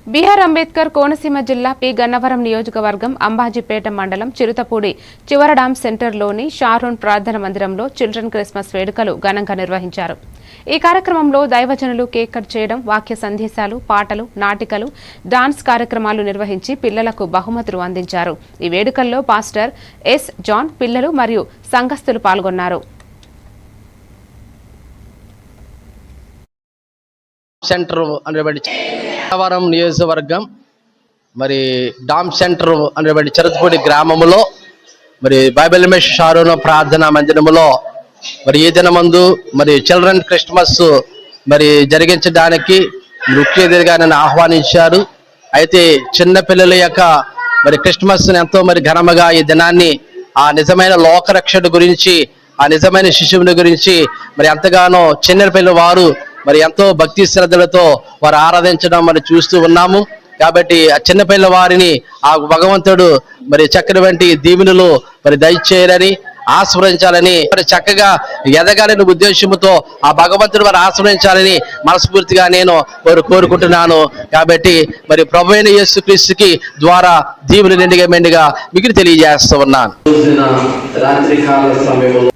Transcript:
BR Ambedkar Konaseema జిల్లా P Gannavaram నియోజకవర్గం అంబాజీపేట మండలం చిరుతపూడి చివరడాం సెంటర్లోని షారూన్ ప్రార్థన మందిరంలో చిల్డ్రన్ క్రిస్మస్ వేడుకలు ఘనంగా నిర్వహించారు. ఈ కార్యక్రమంలో దైవజనులు కేక్ కట్ చేయడం, వాక్య సందేశాలు, పాటలు, నాటికలు, డాన్స్ కార్యక్రమాలు నిర్వహించి పిల్లలకు బహుమతులు అందించారు. ఈ వేడుకల్లో పాస్టర్ ఎస్ జాన్, పిల్లలు మరియు సంఘస్థులు పాల్గొన్నారు. సెంటర్ అనేటువంటి గన్నవరం నియోజకవర్గం మరి డామ్ సెంటర్ అనేటువంటి చిరుతపూడి గ్రామంలో మరి బైబిల్ మిషన్ షారూన్ ప్రార్థనా మందిరములో మరి ఈ దినమందు మరి చిల్డ్రన్ క్రిస్మస్ మరి జరిగించడానికి ముఖ్య అతిథిగా నన్ను ఆహ్వానించారు. అయితే చిన్న పిల్లల యొక్క మరి క్రిస్మస్ ఎంతో మరి ఘనముగా ఈ దినాన్ని ఆ నిజమైన లోకరక్షణ గురించి, ఆ నిజమైన శిశువుని గురించి మరి ఎంతగానో చిన్న పిల్లల వారు మరి ఎంతో భక్తి శ్రద్ధలతో వారు ఆరాధించడం మరి చూస్తూ ఉన్నాము. కాబట్టి ఆ చిన్నపిల్ల వారిని ఆ భగవంతుడు మరి చక్కటి దీవెనలు మరి దయచేయాలని, ఆస్వాదించాలని, మరి చక్కగా ఎదగాలని ఉద్దేశంతో ఆ భగవంతుడు వారు ఆస్వాదించాలని మనస్ఫూర్తిగా నేను కోరుకుంటున్నాను. కాబట్టి మరి ప్రభువైన యేసుక్రీస్తుకి ద్వారా దీవెనలు నిండుగా మెండుగా మీకు తెలియజేస్తూ ఉన్నాను. రాత్రికాల సమయంలో